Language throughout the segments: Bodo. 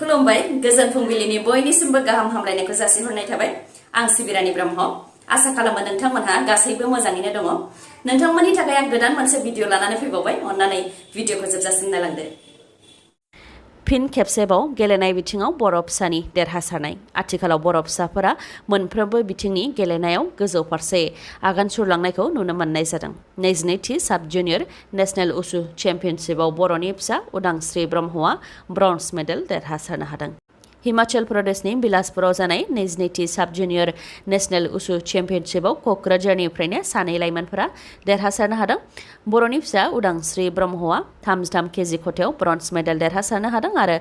खुलुमबाय गोजोन फुंबिलिनि बयनिसिमबो गाहाम हामलायनायखौ जासिहरनाय थाबाय आं सिबिरानि ब्रह्म आसा खालामो नोंथांमोनहा गासैबो मोजाङैनो दङ नोंथांमोननि थाखाय आं गोदान मोनसे भिडिअ लानानै फैबावबाय अन्नानै भिडिअखौ जोबजासिम नायलांदो फिन खेबसेबाव गेलेनाय बिथिङाव बर' फिसानि देरहासारनाय आथिखालाव बर' फिसाफोरा मोनफ्रोमबो बिथिंनि गेलेनायाव गोजौ फारसे आगान सुरलांनायखौ नुनो मोननाय जादों 22थि साब जुनियर नेशनेल उसु चेम्पियनशिपआव बर'नि फिसा उदांस्रि ब्रह्मआ ब्रन्ज मेडेल देरहासारनो हादों हिमाचल प्रदेशनि बिलासपुराव जानाय 22थि साब जुनियर नेशनेल उसु चेम्पियनशिपआव क'क्राझारनिफ्रायनो सानै लाइमोनफोरा देरहासारनो हादों बर'नि फिसा उदांस्रि ब्रह्मआ 33 केजि खथायाव ब्रन्ज मेडेल देरहासारनो हादों आरो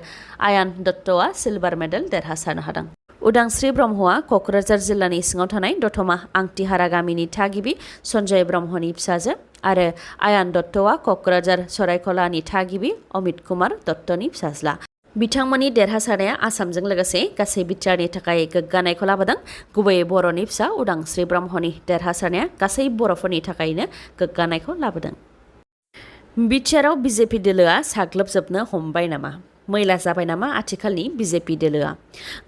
आयान दत्तआ सिलभार मेडेल देरहासारनो हादों उदांस्रि ब्रह्मआ क'क्राझार जिल्लानि सिङाव थानाय दतमा आंटिहारा गामिनि थागिबि सन्जय ब्रह्मनि फिसाजो आरो आयान दत्तआ क'क्राझार सरायकलानि थागिबि अमित कुमार दत्तनि फिसाज्ला बिथांमोननि देरहासारनाया आसामजों लोगोसे गासै बिटिआरनि थाखाय गोग्गानायखौ लाबोदों गुबैयै बर'नि फिसा उदांस्रि ब्रह्मनि देरहासारनाया गासै बर'फोरनि थाखायनो गोग्गानायखौ लाबोदों बिटिआरआव बिजेपि दोलोआ साग्लोबजोबनो हमबाय नामा मैला जाबाय नामा आथिखालनि बिजेपि दोलोआ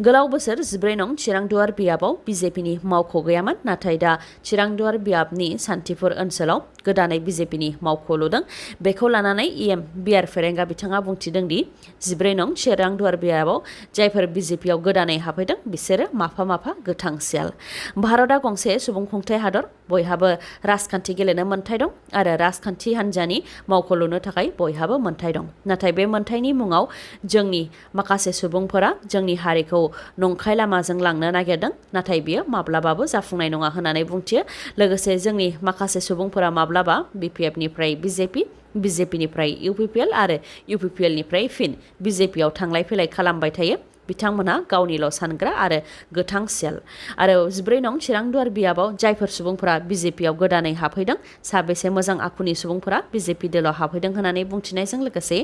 गोलाव बोसोर 14 नं चिरांदुवार बियाबाव बिजेपिनि मावख' गैयामोन नाथाय दा चिरांदुवार बियाबनि सान्थिपुर ओनसोलाव गोदानै बिजेपिनि मावख' लुदों बेखौ लानानै इएम बिआर फेरेंगा बिथाङा बुंथिदों दि 14 नं चिरांदुवार बियाबाव जायफोर बिजेपिआव गोदानै हाबफैदों बिसोरो माफा माफा गोथां सियाल भारतआ गंसे सुबुंखुंथाइ हादर बयहाबो राजखान्थि गेलेनो मोन्थाय दं आरो राजखान्थि हान्जानि मावख' लुनो थाखाय बयहाबो मोन्थाय दं नाथाय बे मोन्थायनि मुङाव जोंनि माखासे सुबुंफोरा जोंनि हारिखौ नंखाय लामाजों लांनो नागिरदों नाथाय बियो माब्लाबाबो जाफुंनाय नङा होननानै बुंथियो लोगोसे जोंनि माखासे सुबुंफोरा माब्लाबा बिपिएफनिफ्राय बिजेपि बिजेपिनिफ्राय इउपिपिएल आरो इउपिपिएलनिफ्राय फिन बिजेपिआव थांलाय फैलाय खालामबाय थायो बिथांमोनहा गावनिल' सानग्रा आरो गोथां सियाल आरो 14 नं चिरांदुवार बियाबाव जायफोर सुबुंफोरा बिजेपिआव गोदानै हाबफैदों साबेसे मोजां आखुनि सुबुंफोरा बिजेपि दोलाव हाबफैदों होननानै बुंथिनायजों लोगोसे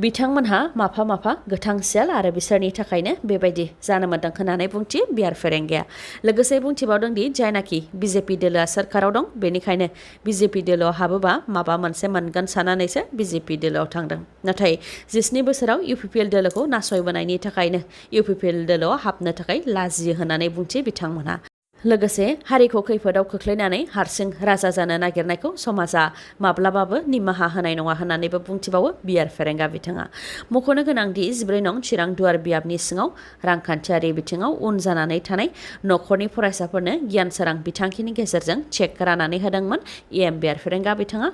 बिथांमोनहा माफा माफा गोथां सियाल आरो बिसोरनि थाखायनो बेबायदि जानो मोन्दों होननानै बुंथियो बिआर फेरेंगाया लोगोसे बुंथिबावदों दि जायनाखि बिजेपि दोलोआ सोरखाराव दं बेनिखायनो बिजेपि दोलोआव हाबोबा माबा मोनसे मोनगोन साननानैसो बिजेपि दोलोआव थांदों नाथाय 17 बोसोराव इउपिपिएल दोलोखौ नासयबोनायनि थाखायनो इउपिपिएल दोलोआव हाबनो थाखाय लाजियो होननानै बुंथियो बिथांमोनहा लोगोसे हारिखौ खैफोदाव खोख्लैनानै हारसिं राजा जानो नागिरनायखौ समाजा माब्लाबाबो निमाहा होनाय नङा होननानैबो बुंथिबावो बिआर फेरेंगा बिथाङा मख'नो गोनांदि 14 नं चिरांदुवार बियाबनि सिङाव रांखान्थियारि बिथिङाव उन जानानै थानाय न'खरनि फरायसाफोरनो गियान सोरां बिथांखिनि गेजेरजों चेक राननानै होदोंमोन इएम बिआर फेरेंगा बिथाङा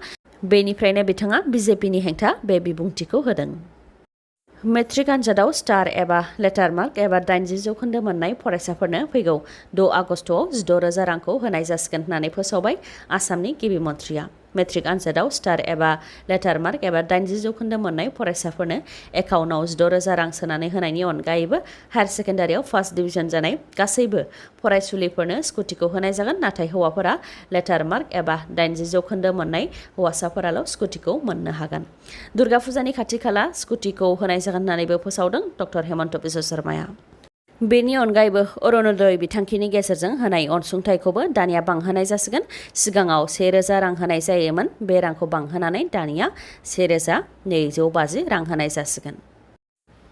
बेनिफ्रायनो बिथाङा बिजेपिनि हेंथा बे बिबुंथिखौ होदों मेट्रिक आनजादाव स्टार एबा लेटार मार्क एबा 80 जौखोन्दो मोननाय फरायसाफोरनो फैगौ 6 आगस्टआव 16,000 रांखौ होनाय जासिगोन होननानै फोसावबाय आसामनि गिबि मन्थ्रिया मेट्रिक आनजादाव स्टार एबा लेटार मार्क एबा 80 जौखोन्दो मोननाय फरायसाफोरनो एकाउन्टआव 16,000 रां सोनानै होनायनि अनगायैबो हायार सेकेन्डारियाव फार्स्ट डिभिजन जानाय गासैबो फरायसुलिफोरनो स्कुटिखौ होनाय जागोन नाथाय हौवाफोरा लेटार मार्क एबा 80 जौखोन्दो मोननाय हौवासाफोराल' स्कुटिखौ मोननो हागोन दुर्गा फुजानि खाथि खाला स्कुटिखौ होनाय जागोन होननानैबो फोसावदों डक्टर हेमन्त बिश्व शर्माया बेनि अनगायैबो अरुणोदय बिथांखिनि गेजेरजों होनाय अनसुंथाइखौबो दानिया बांहोनाय जासिगोन सिगाङाव 1,000 रां होनाय जायोमोन बे रांखौ बांहोनानै दानिया 1,250 रां होनाय जासिगोन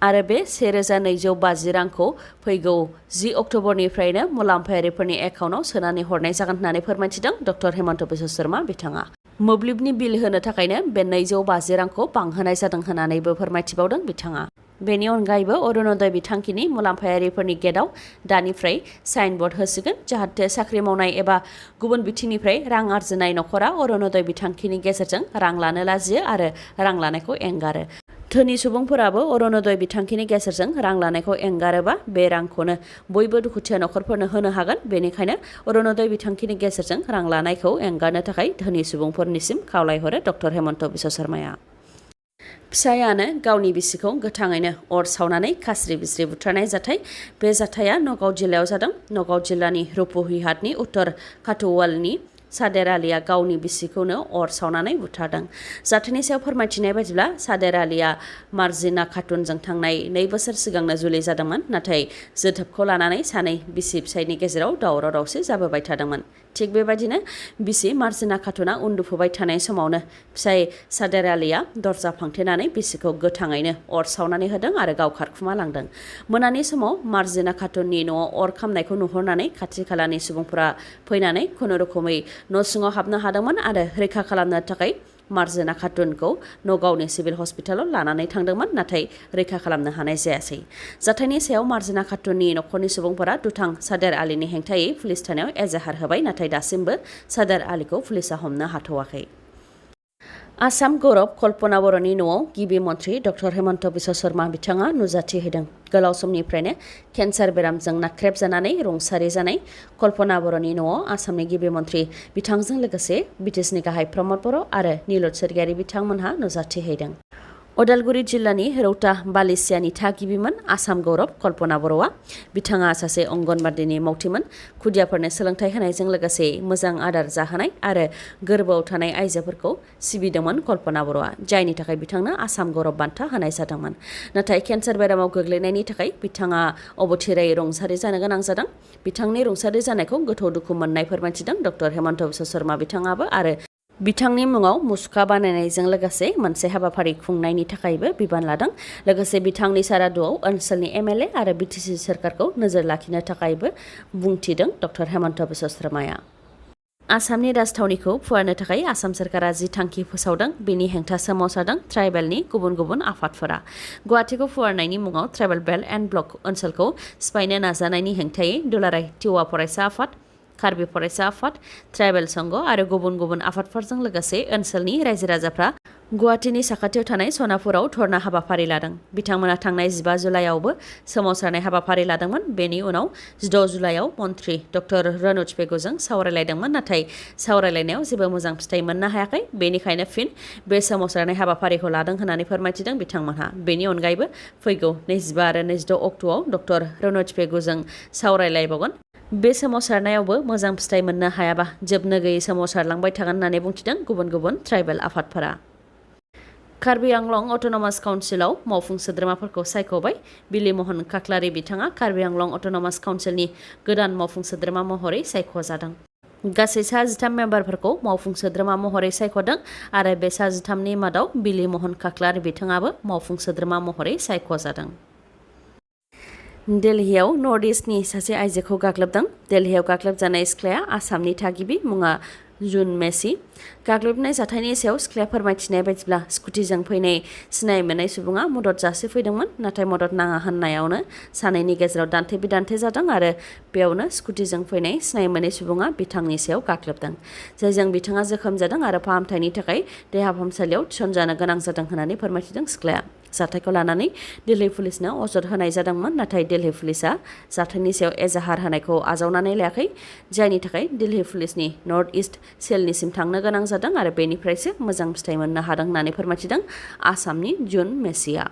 आरो बे 1,250 रांखौ फैगौ 10 अक्ट'बरनिफ्रायनो मुलाम्फायारिफोरनि एकाउन्टआव सोनानै हरनाय जागोन होननानै फोरमायथिदों डक्टर हेमन्त बिश्व शर्मा बिथाङा मोब्लिबनि बिल होनो थाखायनो बे 250 रांखौ बांहोनाय जादों होननानैबो फोरमायथिबावदों बिथाङा बेनि अनगायैबो अरुणोदय बिथांखिनि मुलाम्फायारिफोरनि गेटआव दानिफ्राय साइनबर्ड होसिगोन जाहाथे साख्रि मावनाय एबा गुबुन बिथिंनिफ्राय रां आरजिनाय न'खरा अरुणोदय बिथांखिनि गेजेरजों रां लानो लाजियो आरो रां लानायखौ एंगारो धोनि सुबुंफोराबो अरुणोदय बिथांखिनि गेजेरजों रां लानायखौ एंगारोबा बे रांखौनो बयबो दुखुथिया न'खरफोरनो होनो हागोन बेनिखायनो अरुणोदय बिथांखिनि गेजेरजों रां लानायखौ एंगारनो थाखाय धोनि सुबुंफोरनिसिम खावलायहरो डक्टर हेमन्त बिश्व शर्माया फिसायानो गावनि बिसिखौ गोथाङैनो अर सावनानै खास्रि बिस्रि बुथारनाय जाथाय बे जाथाया नगाव जिल्लायाव जादों नगाव जिल्लानि रुपुहिहाटनि उत्तर खाथौवालनि सादेर आलिया गावनि बिसिखौनो अर सावनानै बुथारदों जाथायनि सायाव फोरमायथिनाय बायदिब्ला सादेर आलिया मार्जिना खातुनजों थांनाय 2 बोसोर सिगांनो जुलि जादोंमोन नाथाय जोथोबखौ लानानै सानै बिसि फिसायनि गेजेराव दावराव दावसि जाबोबाय थादोंमोन थिग बेबायदिनो बिसि मार्जिना खातुना उन्दुफुबाय थानाय समावनो फिसाय सादेर आलीया दरजा फांथेनानै बिसिखौ गोथाङैनो अर सावनानै होदों आरो गाव खारखुमा लांदों। मोनानि समाव मार्जिना खातुननि न'आव अर खामनायखौ नुहुरनानै खाथि खालानि सुबुंफोरा फैनानै खुनुरुखुमै न' सिङाव हाबनो हादोंमोन आरो रैखा खालामनो थाखाय मार्जिना खातुनखौ नगावनि सिभिल हस्पिटालाव लानानै थांदोंमोन, नाथाय रैखा खालामनो हानाय जायासै। जाथायनि सायाव मार्जिना खातुननि नखरनि सुबुंफोरा दुथां सादेर आलीनि हेंथायै पुलिस थानायाव एजाहार होबाय, नाथाय दासिमबो सादेर आलीखौ पुलिसा हमनो हाथ'वाखै। आसाम गौरब कल्पना बर'नि न'आव गिबि मन्त्रि डक्टर हेमन्त बिश्व शर्मा बिथाङा नुजाथि हैदों। गोलाव समनिफ्रायनो केन्सार बेरामजों नाख्रेबजानानै रुंसारि जानाय कल्पना बर'नि न'आव आसामनि गिबि मन्त्रि बिथांजों लोगोसे बिटिसिनि गाहाय प्रमद बर' आरो निलत सोरगियारि बिथांमोनहा नुजाथि हैदों। उदालगुरि जिल्लानि रौता बालिसियानि थागिबिमोन आसाम गौरब कल्पना बर'आ। बिथाङा सासे अंगनबादिनि मावथिमोन। खुदियाफोरनो सोलोंथाइ होनायजों लोगोसे मोजां आदार जाहोनाय आरो गोरबोआव थानाय आइजोफोरखौ सिबिदोंमोन कल्पना बर'आ, जायनि थाखाय बिथांनो आसाम गौरब बान्था होनाय जादोंमोन। नाथाय केन्सार बेरामाव गोग्लैनायनि थाखाय बिथाङा अबथिरायै रुंसारि जानो गोनां जादों। बिथांनि रुंसारि जानायखौ गोथौ दुखु मोननाय फोरमायथिदों डक्टर हेमन्त बिश्व शर्मा बिथाङाबो आरो बिथांनि मुङाव मुसुखा बानायनायजों लोगोसे मोनसे हाबाफारि खुंनायनि थाखायबो बिबान लादों। लोगोसे बिथांनि सारादुआव ओनसोलनि एमएलए आरो बिटिसि सोरखारखौ नोजोर लाखिनो थाखायबो बुंथिदों डक्टर हेमन्त बिश्व शर्माया। आसामनि राजथावनिखौ फुवारनो थाखाय आसाम सोरखारा जि थांखि फोसावदों बेनि हेंथा सोमावसारदों ट्राइबेलनि गुबुन गुबुन आफादफोरा। गुवाहाटीखौ फुवारनायनि मुङाव ट्राइबेल बेल्ट एन्ड ब्लक ओनसोलखौ सिफायनो नाजानायनि हेंथायै दुलाराय टिवा फरायसा आफाद, कार्बि फरायसा आफाद, ट्राइबेल संघ आरो गुबुन गुबुन आफादफोरजों लोगोसे ओनसोलनि रायजो राजाफ्रा गुवाहाटीनि साखाथियाव थानाय सनापुराव धरना हाबाफारि लादों। बिथांमोना थांनाय 15 जुलाइआवबो सोमावसारनाय हाबाफारि लादोंमोन। बेनि उनाव 16 जुलाइआव मन्त्रि डक्टर रनज पेगुजों सावरायलायदोंमोन, नाथाय सावरायलायनायाव जेबो मोजां फिथाइ मोननो हायाखै। बेनिखायनो फिन बे सोमावसारनाय हाबाफारिखौ लादों होननानै फोरमायथिदों बिथांमोनहा। बेनि अनगायैबो फैगौ 25 आरो 26 अक्ट'आव डक्टर रनज पेगुजों सावरायलायबावगोन। बे सोमावसारनायावबो मोजां फिथाइ मोननो हायाबा जोबनो गैयै सोमावसारलांबाय थागोन होननानै बुंथिदों गुबुन गुबुन ट्राइबेल आफादफोरा। कार्बि आंलं अट'नमास काउन्सिलाव मावफुं सोद्रोमाफोरखौ सायख'बाय। बिलि महन खाख्लारि बिथाङा कार्बि आंलं अट'नमास काउन्सिलनि गोदान मावफुं सोद्रोमा महरै सायख'जादों। गासै 13 मेम्बारफोरखौ मावफुं सोद्रोमा महरै सायख'दों आरो बे 13नि मादाव बिलि महन खाख्लारि बिथाङाबो मावफुं सोद्रोमा महरै सायख'जादों। दिल्लीआव नर्थ इस्टनि सासे आइजोखौ गाग्लोबदों। दिल्लीआव गाग्लोबजानाय सिख्लाया आसामनि थागिबि, मुङा जुन मेसि। गाग्लोबनाय जाथायनि सायाव सिख्लाया फोरमायथिनाय बायदिब्ला स्कुटिजों फैनाय सिनाय मोननाय सुबुङा मदद जासिफैदोंमोन, नाथाय मदद नाङा होननायावनो सानैनि गेजेराव दान्थे बिदान्थे जादों आरो बेयावनो स्कुटिजों फैनाय सिनाय मोननाय सुबुङा बिथांनि सायाव गाग्लोबदों, जायजों बिथाङा जोखोम जादों आरो फाहामथायनि थाखाय देहा फाहामसालियाव थिसनजानो गोनां जादों होननानै फोरमायथिदों सिख्लाया। जाथायखौ लानानै दिल्ली पुलिसनो अजद होनाय जादोंमोन, नाथाय दिल्ली पुलिसा जाथायनि सायाव एजाहार होनायखौ आजावनानै लायाखै, जायनि थाखाय दिल्ली पुलिसनि नर्थ इस्ट सेलनिसिम थांनो गोनां जादों आरो बेनिफ्रायसो मोजां फिथाइ मोननो हादों होननानै फोरमायथिदों आसामनि जुन मेसिया।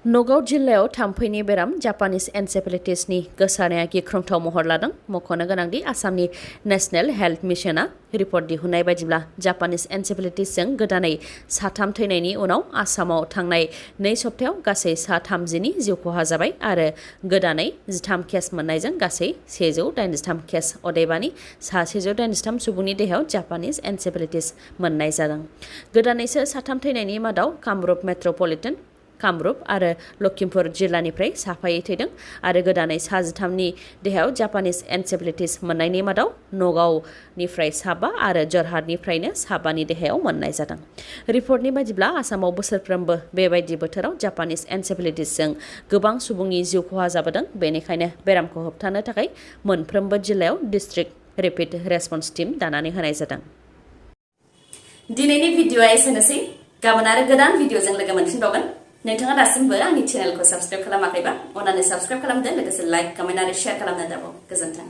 नगाव जिल्लायाव थाम्फैनि बेराम जापानिज एनसेफेलाइटिसनि गोसारनाया गिख्रंथाव महर लादों। मख'नो गोनांदि आसामनि नेशनेल हेल्थ मिशनआ रिपर्ट दिहुननाय बायदिब्ला जापानिज एनसेफेलाइटिसजों गोदानै 3 थैनायनि उनाव आसामाव थांनाय 2 सप्तायाव गासै 30नि जिउ खहा जाबाय आरो गोदानै 13 केस मोननायजों गासै 183 केस, अदेबानि 183 सुबुंनि देहायाव जापानिज एनसेफेलाइटिस मोननाय जादों। गोदानैसो 3 थैनायनि मादाव कामरुप मेट्र'पलिटन, कामरुप आरो लखिमपुर जिल्लानिफ्राय साफायै थैदों आरो गोदानै 13नि देहायाव जापानिज एनसेफेलाइटिस मोननायनि मादाव नगावनिफ्राय 7 आरो जरहाटनिफ्रायनो 7नि देहायाव मोननाय जादों। रिपर्टनि बायदिब्ला आसामाव बोसोरफ्रोमबो बेबायदि बोथोराव जापानिज एनसेफेलाइटिसजों गोबां सुबुंनि जिउ खहा जाबोदों। बेनिखायनो बेरामखौ होबथानो थाखाय मोनफ्रोमबो जिल्लायाव डिस्ट्रिक्ट रेपिड रेसपन्स टीम दानानै होनाय जादों। दिनैनि भिडिअआ एसेनोसै। गाबोन आरो गोदान भिडिअजों लोगो मोनफिनबावगोन। नोंथाङा दासिमबो आंनि चेनेलखौ साबस्क्राइब खालामाखैबा अन्नानै साबस्क्राइब खालामदो, लोगोसे लाइक, कमेन्ट आरो शेयार खालामनो दाबाव। गोजोन्थों।